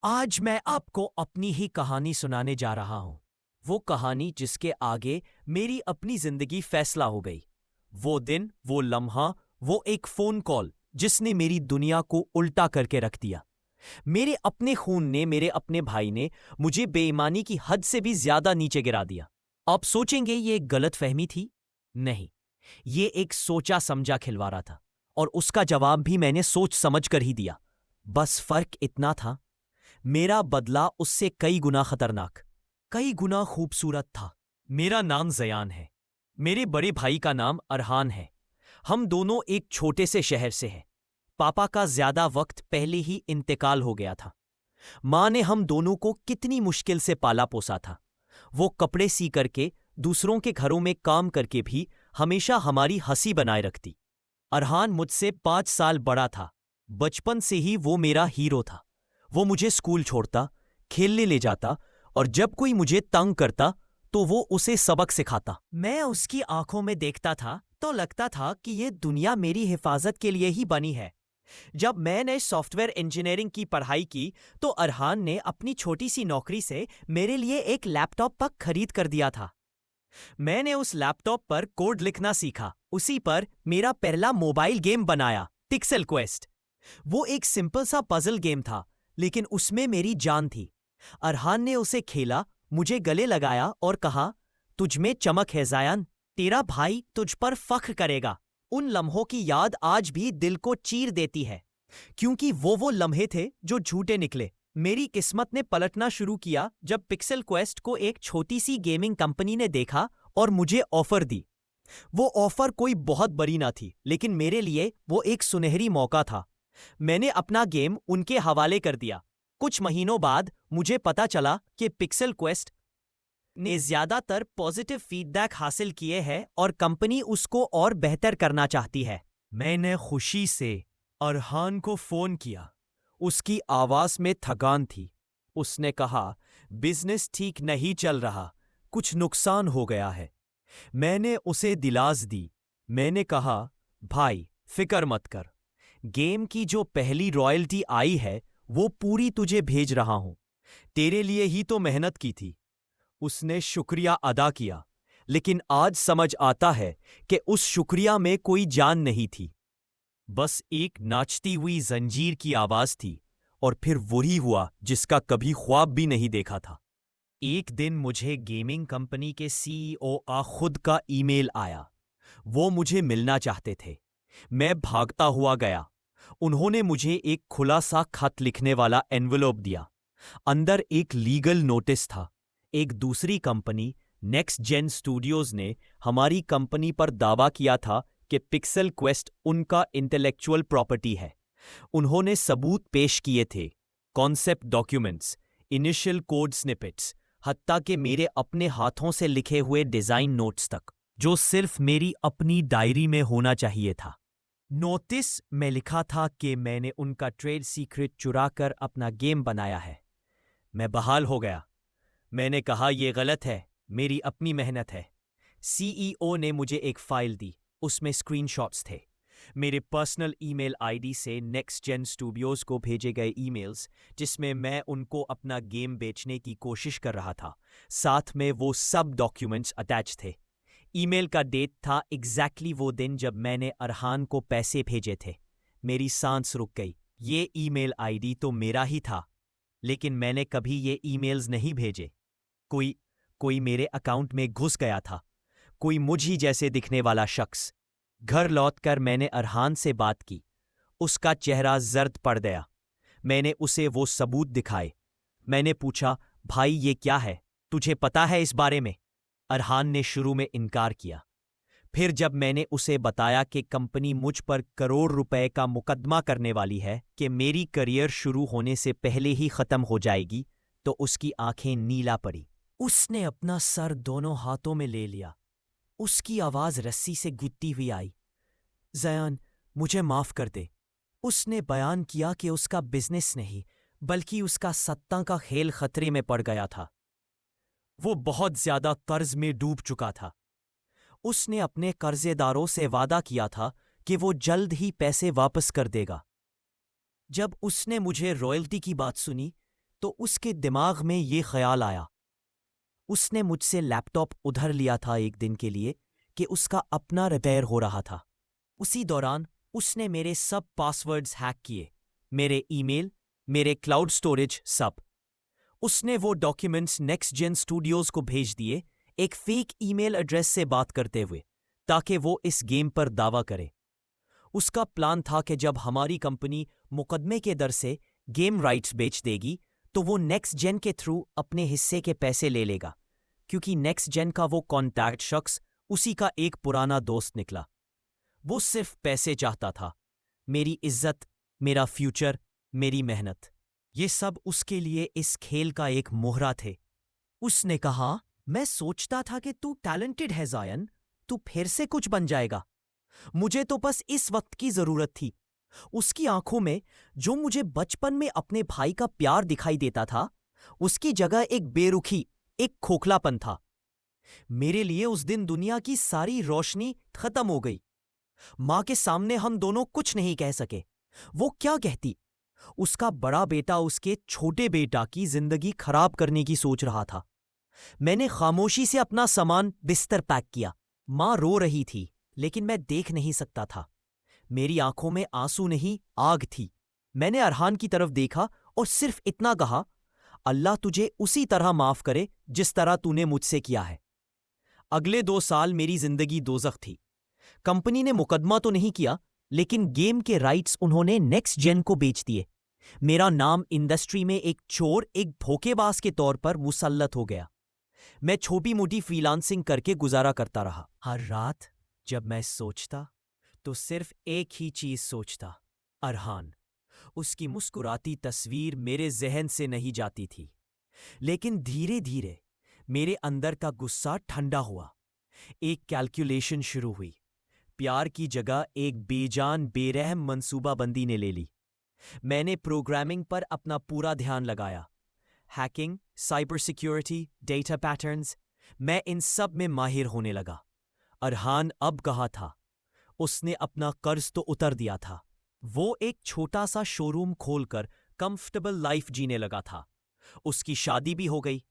आज मैं आपको अपनी ही कहानी सुनाने जा रहा हूं। वो कहानी जिसके आगे मेरी अपनी जिंदगी फैसला हो गई। वो दिन, वो लम्हा, वो एक फोन कॉल जिसने मेरी दुनिया को उल्टा करके रख दिया। मेरे अपने खून ने, मेरे अपने भाई ने मुझे बेईमानी की हद से भी ज्यादा नीचे गिरा दिया। आप सोचेंगे ये एक गलत फहमी थी? नहीं, ये एक सोचा समझा खिलवाड़ा था, और उसका जवाब भी मैंने सोच समझ कर ही दिया। बस फर्क इतना था, मेरा बदला उससे कई गुना खतरनाक, कई गुना खूबसूरत था। मेरा नाम जयान है। मेरे बड़े भाई का नाम अरहान है। हम दोनों एक छोटे से शहर से हैं। पापा का ज्यादा वक्त पहले ही इंतकाल हो गया था। माँ ने हम दोनों को कितनी मुश्किल से पाला पोसा था। वो कपड़े सी करके, दूसरों के घरों में काम करके भी हमेशा हमारी हंसी बनाए रखती। अरहान मुझसे 5 साल बड़ा था। बचपन से ही वो मेरा हीरो था। वो मुझे स्कूल छोड़ता, खेलने ले जाता, और जब कोई मुझे तंग करता तो वो उसे सबक सिखाता। मैं उसकी आंखों में देखता था तो लगता था कि ये दुनिया मेरी हिफाजत के लिए ही बनी है। जब मैंने सॉफ्टवेयर इंजीनियरिंग की पढ़ाई की तो अरहान ने अपनी छोटी सी नौकरी से मेरे लिए एक लैपटॉप तक खरीद कर दिया था। मैंने उस लैपटॉप पर कोड लिखना सीखा। उसी पर मेरा पहला मोबाइल गेम बनाया, पिक्सेल क्वेस्ट। वो एक सिंपल सा पजल गेम था, लेकिन उसमें मेरी जान थी। अरहान ने उसे खेला, मुझे गले लगाया और कहा, तुझ में चमक है ज़यान, तेरा भाई तुझ पर फख्र करेगा। उन लम्हों की याद आज भी दिल को चीर देती है, क्योंकि वो लम्हे थे जो झूठे निकले। मेरी किस्मत ने पलटना शुरू किया जब पिक्सेल क्वेस्ट को एक छोटी सी गेमिंग कंपनी ने देखा और मुझे ऑफर दी। वो ऑफर कोई बहुत बड़ी ना थी, लेकिन मेरे लिए वो एक सुनहरी मौका था। मैंने अपना गेम उनके हवाले कर दिया। कुछ महीनों बाद मुझे पता चला कि पिक्सेल क्वेस्ट ने ज्यादातर पॉजिटिव फीडबैक हासिल किए हैं और कंपनी उसको और बेहतर करना चाहती है। मैंने खुशी से अरहान को फोन किया। उसकी आवाज में थकान थी। उसने कहा, बिजनेस ठीक नहीं चल रहा, कुछ नुकसान हो गया है। मैंने उसे दिलास दी। मैंने कहा, भाई फिक्र मत कर, गेम की जो पहली रॉयल्टी आई है वो पूरी तुझे भेज रहा हूं। तेरे लिए ही तो मेहनत की थी। उसने शुक्रिया अदा किया, लेकिन आज समझ आता है कि उस शुक्रिया में कोई जान नहीं थी। बस एक नाचती हुई जंजीर की आवाज थी, और फिर वही हुआ जिसका कभी ख्वाब भी नहीं देखा था। एक दिन मुझे गेमिंग कंपनी के सीईओ का खुद का ईमेल आया। वो मुझे मिलना चाहते थे। मैं भागता हुआ गया। उन्होंने मुझे एक खुला सा खत लिखने वाला एनवेलोप दिया। अंदर एक लीगल नोटिस था। एक दूसरी कंपनी, नेक्स्ट जेन स्टूडियोज ने हमारी कंपनी पर दावा किया था कि पिक्सेल क्वेस्ट उनका इंटेलेक्चुअल प्रॉपर्टी है। उन्होंने सबूत पेश किए थे, concept documents, initial code snippets, हत्ता के मेरे अपने हाथों से लिखे हुए डिजाइन नोट्स तक, जो सिर्फ मेरी अपनी डायरी में होना चाहिए था। नोटिस में लिखा था कि मैंने उनका ट्रेड सीक्रेट चुरा कर अपना गेम बनाया है। मैं बहाल हो गया। मैंने कहा, यह गलत है, मेरी अपनी मेहनत है। सीईओ ने मुझे एक फाइल दी। उसमें स्क्रीनशॉट्स थे, मेरे पर्सनल ईमेल आईडी से नेक्स्ट जेन स्टूडियोज को भेजे गए ईमेल्स, जिसमें मैं उनको अपना गेम बेचने की कोशिश कर रहा था। साथ में वो सब डॉक्यूमेंट्स अटैच थे। ईमेल का डेट था एग्जैक्टली वो दिन जब मैंने अरहान को पैसे भेजे थे। मेरी सांस रुक गई। ये ईमेल आईडी तो मेरा ही था, लेकिन मैंने कभी ये ईमेल्स नहीं भेजे। कोई मेरे अकाउंट में घुस गया था, कोई मुझ ही जैसे दिखने वाला शख्स। घर लौटकर मैंने अरहान से बात की। उसका चेहरा जर्द पड़ गया। मैंने उसे वो सबूत दिखाए। मैंने पूछा, भाई ये क्या है, तुझे पता है इस बारे में? अरहान ने शुरू में इनकार किया। फिर जब मैंने उसे बताया कि कंपनी मुझ पर करोड़ रुपए का मुकदमा करने वाली है, कि मेरी करियर शुरू होने से पहले ही खत्म हो जाएगी, तो उसकी आंखें नीला पड़ी। उसने अपना सर दोनों हाथों में ले लिया। उसकी आवाज रस्सी से गुत्ती हुई आई, जयान, मुझे माफ कर दे। उसने बयान किया कि उसका बिजनेस नहीं, बल्कि उसका सत्ता का खेल खतरे में पड़ गया था। वो बहुत ज्यादा कर्ज में डूब चुका था। उसने अपने कर्जेदारों से वादा किया था कि वो जल्द ही पैसे वापस कर देगा। जब उसने मुझे रॉयल्टी की बात सुनी तो उसके दिमाग में ये ख्याल आया। उसने मुझसे लैपटॉप उधार लिया था एक दिन के लिए कि उसका अपना रिपेयर हो रहा था। उसी दौरान उसने मेरे सब पासवर्ड्स हैक किए, मेरे ईमेल, मेरे क्लाउड स्टोरेज, सब। उसने वो डॉक्यूमेंट्स नेक्स्ट जेन स्टूडियोज को भेज दिए, एक फेक ईमेल एड्रेस से बात करते हुए, ताकि वो इस गेम पर दावा करे। उसका प्लान था कि जब हमारी कंपनी मुकदमे के दर से गेम राइट्स बेच देगी तो वो नेक्स्ट जेन के थ्रू अपने हिस्से के पैसे ले लेगा, क्योंकि नेक्स्ट जेन का वो कॉन्टैक्ट शख्स उसी का एक पुराना दोस्त निकला। वो सिर्फ पैसे चाहता था, मेरी इज्जत, मेरा फ्यूचर, मेरी मेहनत। ये सब उसके लिए इस खेल का एक मोहरा थे। उसने कहा, मैं सोचता था कि तू टैलेंटेड है ज़ायन, तू फिर से कुछ बन जाएगा। मुझे तो बस इस वक्त की जरूरत थी। उसकी आंखों में जो मुझे बचपन में अपने भाई का प्यार दिखाई देता था, उसकी जगह एक बेरुखी, एक खोखलापन था। मेरे लिए उस दिन दुनिया की सारी रोशनी खत्म हो गई। मां के सामने हम दोनों कुछ नहीं कह सके। वो क्या कहती? उसका बड़ा बेटा उसके छोटे बेटा की जिंदगी खराब करने की सोच रहा था। मैंने खामोशी से अपना सामान बिस्तर पैक किया। मां रो रही थी, लेकिन मैं देख नहीं सकता था। मेरी आंखों में आंसू नहीं, आग थी। मैंने अरहान की तरफ देखा और सिर्फ इतना कहा, अल्लाह तुझे उसी तरह माफ करे जिस तरह तूने मुझसे किया है। अगले 2 साल मेरी जिंदगी दोज़ख थी। कंपनी ने मुकदमा तो नहीं किया, लेकिन गेम के राइट्स उन्होंने नेक्स्ट जेन को बेच दिए। मेरा नाम इंडस्ट्री में एक चोर, एक धोखेबाज के तौर पर मुसल्लत हो गया। मैं छोटी मोटी फ्रीलांसिंग करके गुजारा करता रहा। हर रात जब मैं सोचता तो सिर्फ एक ही चीज सोचता, अरहान। उसकी मुस्कुराती तस्वीर मेरे जहन से नहीं जाती थी। लेकिन धीरे धीरे मेरे अंदर का गुस्सा ठंडा हुआ। एक कैलकुलेशन शुरू हुई। प्यार की जगह एक बेजान बेरहम मंसूबाबंदी ने ले ली। मैंने प्रोग्रामिंग पर अपना पूरा ध्यान लगाया। Hacking, cyber security, data patterns, मैं इन सब में माहिर होने लगा। अरहान अब कहा था, उसने अपना कर्ज तो उतर दिया था। वो एक छोटा सा शोरूम खोलकर कंफर्टेबल लाइफ जीने लगा था। उसकी शादी भी हो गई।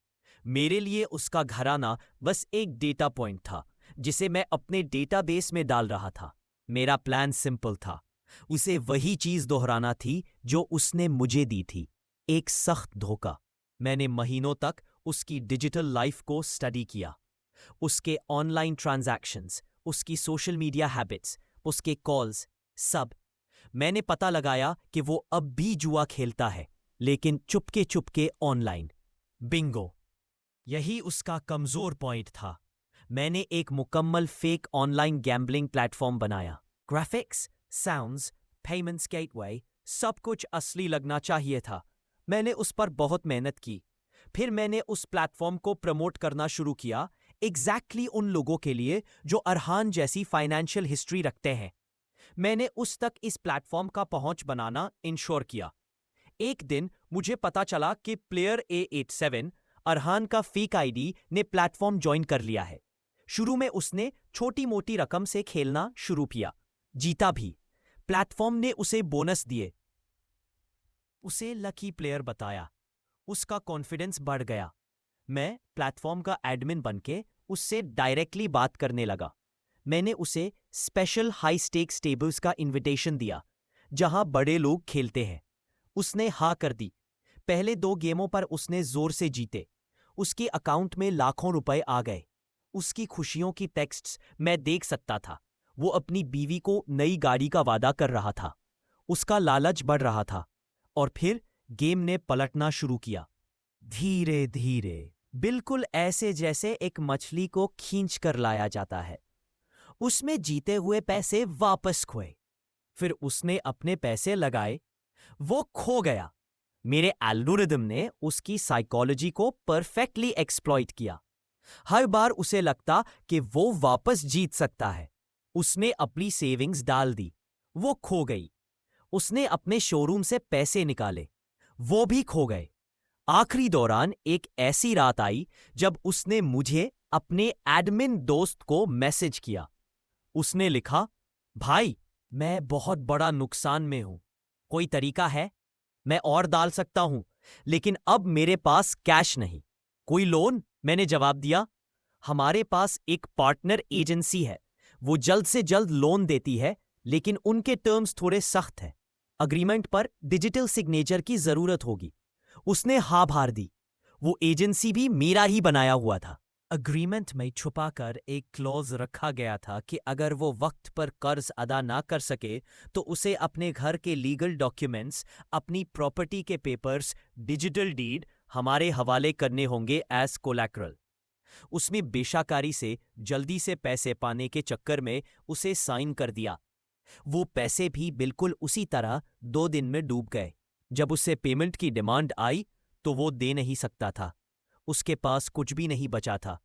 मेरे लिए उसका घराना बस एक डेटा पॉइंट था जिसे मैं अपने डेटाबेस में डाल रहा था। मेरा प्लान सिंपल था। उसे वही चीज दोहराना थी जो उसने मुझे दी थी, एक सख्त धोखा। मैंने महीनों तक उसकी डिजिटल लाइफ को स्टडी किया, उसके ऑनलाइन ट्रांजैक्शंस, उसकी सोशल मीडिया हैबिट्स, उसके कॉल्स, सब। मैंने पता लगाया कि वो अब भी जुआ खेलता है, लेकिन चुपके चुपके ऑनलाइन। बिंगो, यही उसका कमजोर पॉइंट था। मैंने एक मुकम्मल फेक ऑनलाइन गैम्बलिंग प्लेटफॉर्म बनाया। ग्राफिक्स, साउंड्स, पेमेंट्स गेटवे, सब कुछ असली लगना चाहिए था। मैंने उस पर बहुत मेहनत की। फिर मैंने उस प्लेटफॉर्म को प्रमोट करना शुरू किया, एग्जैक्टली उन लोगों के लिए जो अरहान जैसी फाइनेंशियल हिस्ट्री रखते हैं। मैंने उस तक इस प्लेटफॉर्म का पहुंच बनाना इंश्योर किया। एक दिन मुझे पता चला कि प्लेयर A87, अरहान का फेक आईडी, ने प्लेटफॉर्म ज्वाइन कर लिया है। शुरू में उसने छोटी मोटी रकम से खेलना शुरू किया, जीता भी। प्लेटफॉर्म ने उसे बोनस दिए, उसे लकी प्लेयर बताया। उसका कॉन्फिडेंस बढ़ गया। मैं प्लेटफॉर्म का एडमिन बनके उससे डायरेक्टली बात करने लगा। मैंने उसे स्पेशल हाई स्टेक्स टेबल्स का इनविटेशन दिया, जहां बड़े लोग खेलते हैं। उसने हाँ कर दी। पहले 2 गेमों पर उसने जोर से जीते। उसके अकाउंट में लाखों रुपए आ गए। उसकी खुशियों की टेक्स्ट्स मैं देख सकता था। वो अपनी बीवी को नई गाड़ी का वादा कर रहा था। उसका लालच बढ़ रहा था। और फिर गेम ने पलटना शुरू किया, धीरे धीरे, बिल्कुल ऐसे जैसे एक मछली को खींच कर लाया जाता है। उसमें जीते हुए पैसे वापस खोए। फिर उसने अपने पैसे लगाए, वो खो गया। मेरे एल्गोरिदम ने उसकी साइकोलॉजी को परफेक्टली एक्सप्लॉइट किया। हर बार उसे लगता कि वो वापस जीत सकता है। उसने अपनी सेविंग्स डाल दी, वो खो गई। उसने अपने शोरूम से पैसे निकाले, वो भी खो गए। आखिरी दौरान एक ऐसी रात आई जब उसने मुझे अपने एडमिन दोस्त को मैसेज किया। उसने लिखा, भाई, मैं बहुत बड़ा नुकसान में हूं। कोई तरीका है? मैं और डाल सकता हूं, लेकिन अब मेरे पास कैश नहीं। कोई लोन? मैंने जवाब दिया। हमारे पास एक पार्टनर एजेंसी है, वो जल्द से जल्द लोन देती है, लेकिन उनके टर्म्स थोड़े सख्त हैं। अग्रीमेंट पर डिजिटल सिग्नेचर की जरूरत होगी। उसने हाँ भर दी। वो एजेंसी भी मेरा ही बनाया हुआ था। अग्रीमेंट में छुपाकर एक क्लॉज रखा गया था कि अगर वो वक्त पर कर्ज अदा ना कर सके तो उसे अपने घर के लीगल डॉक्यूमेंट्स, अपनी प्रॉपर्टी के पेपर्स, डिजिटल डीड हमारे हवाले करने होंगे एज कोलैटरल। उसने बेशाकारी से जल्दी से पैसे पाने के चक्कर में उसे साइन कर दिया। वो पैसे भी बिल्कुल उसी तरह 2 दिन में डूब गए। जब उससे पेमेंट की डिमांड आई तो वो दे नहीं सकता था। उसके पास कुछ भी नहीं बचा था।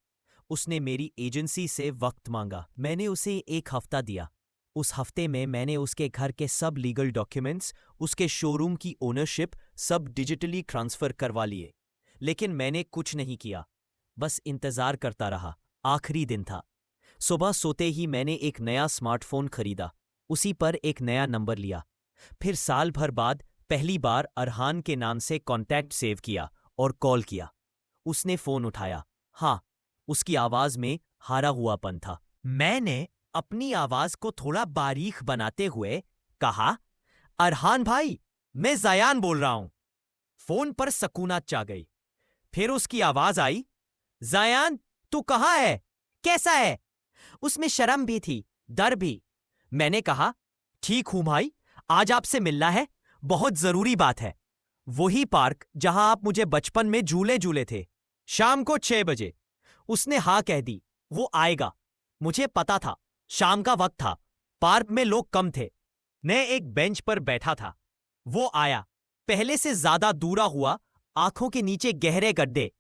उसने मेरी एजेंसी से वक्त मांगा। मैंने उसे 1 हफ्ता दिया। उस हफ्ते में मैंने उसके घर के सब लीगल डॉक्यूमेंट्स, उसके शोरूम की ओनरशिप सब डिजिटली ट्रांसफर करवा लिए। लेकिन मैंने कुछ नहीं किया, बस इंतजार करता रहा। आखिरी दिन था। सुबह सोते ही मैंने एक नया स्मार्टफोन खरीदा। उसी पर एक नया नंबर लिया। फिर साल भर बाद पहली बार अरहान के नाम से कॉन्टैक्ट सेव किया और कॉल किया। उसने फोन उठाया। हाँ, उसकी आवाज में हारा हुआपन था। मैंने अपनी आवाज को थोड़ा बारीक बनाते हुए कहा, अरहान भाई, मैं ज़यान बोल रहा हूं। फोन पर सकूनत छा गई। फिर उसकी आवाज आई, ज़यान, तू कहाँ है? कैसा है? उसमें शर्म भी थी, डर भी। मैंने कहा, ठीक हूं भाई, आज आपसे मिलना है, बहुत जरूरी बात है। वही पार्क जहां आप मुझे बचपन में झूले झूले थे, शाम को 6 बजे। उसने हाँ कह दी, वो आएगा। मुझे पता था, शाम का वक्त था, पार्क में लोग कम थे। मैं एक बेंच पर बैठा था। वो आया, पहले से ज्यादा दूरा हुआ, आंखों के नीचे गहरे गड्ढे।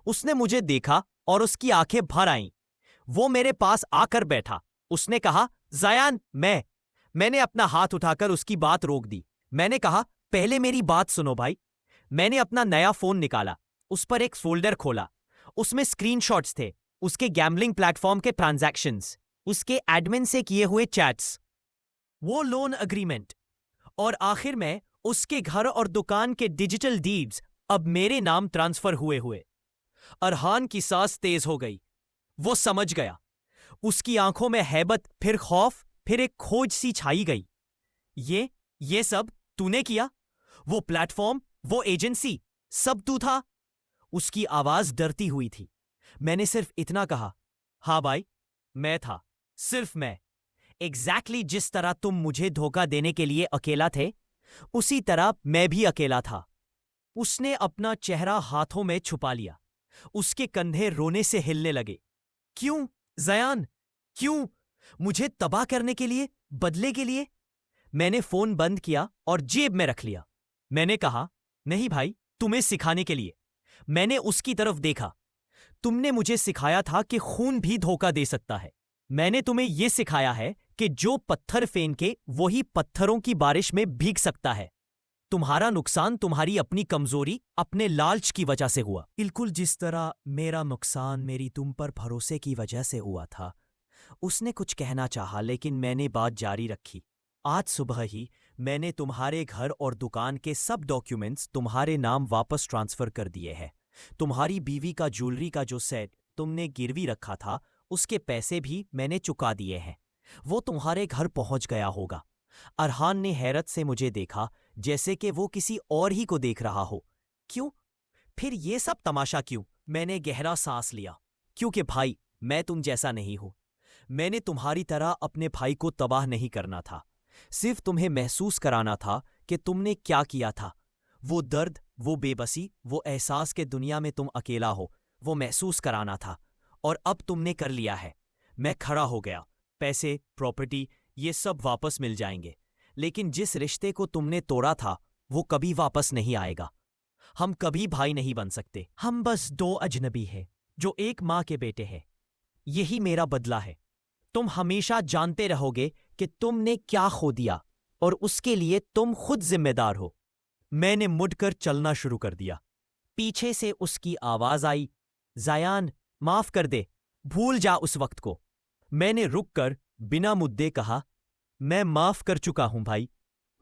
उसने मुझे देखा और उसकी आंखें भर आईं। वो मेरे पास आकर बैठा। उसने कहा, ज़यान, मैंने अपना हाथ उठाकर उसकी बात रोक दी। मैंने कहा, पहले मेरी बात सुनो भाई। मैंने अपना नया फोन निकाला, उस पर एक फोल्डर खोला। उसमें स्क्रीनशॉट्स थे, उसके गैम्बलिंग प्लेटफॉर्म के ट्रांजैक्शंस, उसके एडमिन से किए हुए चैट्स, वो लोन अग्रीमेंट, और आखिर में उसके घर और दुकान के डिजिटल डीड्स अब मेरे नाम ट्रांसफर हुए। अरहान की सांस तेज हो गई। वो समझ गया। उसकी आंखों में हैबत, फिर खौफ, फिर एक खोज सी छाई गई। ये सब तूने किया? वो प्लेटफॉर्म, वो एजेंसी, सब तू था? उसकी आवाज डरती हुई थी। मैंने सिर्फ इतना कहा, हाँ भाई, मैं था, सिर्फ मैं। एग्जैक्टली जिस तरह तुम मुझे धोखा देने के लिए अकेला थे, उसी तरह मैं भी अकेला था। उसने अपना चेहरा हाथों में छुपा लिया। उसके कंधे रोने से हिलने लगे। क्यों ज़यान, क्यों? मुझे तबाह करने के लिए, बदले के लिए? मैंने फोन बंद किया और जेब में रख लिया। मैंने कहा, नहीं भाई, तुम्हें सिखाने के लिए। मैंने उसकी तरफ देखा। तुमने मुझे सिखाया था कि खून भी धोखा दे सकता है। मैंने तुम्हें यह सिखाया है कि जो पत्थर फेंक के वही पत्थरों की बारिश में भीग सकता है। तुम्हारा नुकसान तुम्हारी अपनी कमजोरी, अपने लालच की वजह से हुआ, बिल्कुल जिस तरह मेरा नुकसान मेरी तुम पर भरोसे की वजह से हुआ था। उसने कुछ कहना चाहा, लेकिन मैंने बात जारी रखी। आज सुबह ही मैंने तुम्हारे घर और दुकान के सब डॉक्यूमेंट्स तुम्हारे नाम वापस ट्रांसफर कर दिए हैं। तुम्हारी बीवी का ज्वेलरी का जो सेट तुमने गिरवी रखा था, उसके पैसे भी मैंने चुका दिए हैं। वो तुम्हारे घर पहुंच गया होगा। अरहान ने हैरत से मुझे देखा, जैसे कि वो किसी और ही को देख रहा हो। क्यों? फिर ये सब तमाशा क्यों? मैंने गहरा सांस लिया। क्योंकि भाई, मैं तुम जैसा नहीं हूं। मैंने तुम्हारी तरह अपने भाई को तबाह नहीं करना था। सिर्फ तुम्हें महसूस कराना था कि तुमने क्या किया था। वो दर्द, वो बेबसी, वो एहसास कि दुनिया में तुम अकेला हो, वो महसूस कराना था। और अब तुमने कर लिया है। मैं खड़ा हो गया। पैसे, प्रॉपर्टी, ये सब वापस मिल जाएंगे। लेकिन जिस रिश्ते को तुमने तोड़ा था, वो कभी वापस नहीं आएगा। हम कभी भाई नहीं बन सकते। हम बस 2 अजनबी हैं जो एक माँ के बेटे हैं। यही मेरा बदला है। तुम हमेशा जानते रहोगे कि तुमने क्या खो दिया, और उसके लिए तुम खुद जिम्मेदार हो। मैंने मुड़कर चलना शुरू कर दिया। पीछे से उसकी आवाज आई, ज़यान, माफ कर दे, भूल जा उस वक्त को। मैंने रुककर बिना मुद्दे कहा, मैं माफ कर चुका हूं भाई,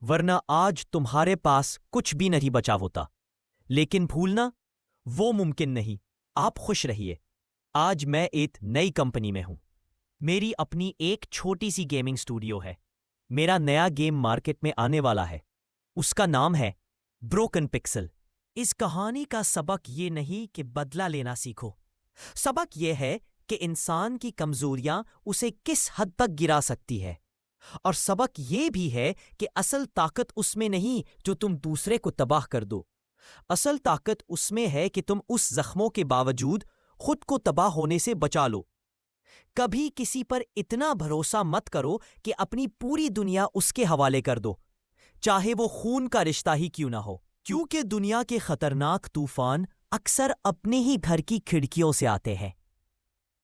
वरना आज तुम्हारे पास कुछ भी नहीं बचा होता। लेकिन भूलना वो मुमकिन नहीं। आप खुश रहिए। आज मैं एक नई कंपनी में हूं। मेरी अपनी एक छोटी सी गेमिंग स्टूडियो है। मेरा नया गेम मार्केट में आने वाला है। उसका नाम है ब्रोकन पिक्सल। इस कहानी का सबक ये नहीं कि बदला लेना सीखो। सबक ये है कि इंसान की कमजोरियां उसे किस हद तक गिरा सकती है। और सबक ये भी है कि असल ताकत उसमें नहीं जो तुम दूसरे को तबाह कर दो। असल ताकत उसमें है कि तुम उस जख्मों के बावजूद खुद को तबाह होने से बचा लो। कभी किसी पर इतना भरोसा मत करो कि अपनी पूरी दुनिया उसके हवाले कर दो, चाहे वो खून का रिश्ता ही क्यों ना हो। क्योंकि दुनिया के खतरनाक तूफान अक्सर अपने ही घर की खिड़कियों से आते हैं।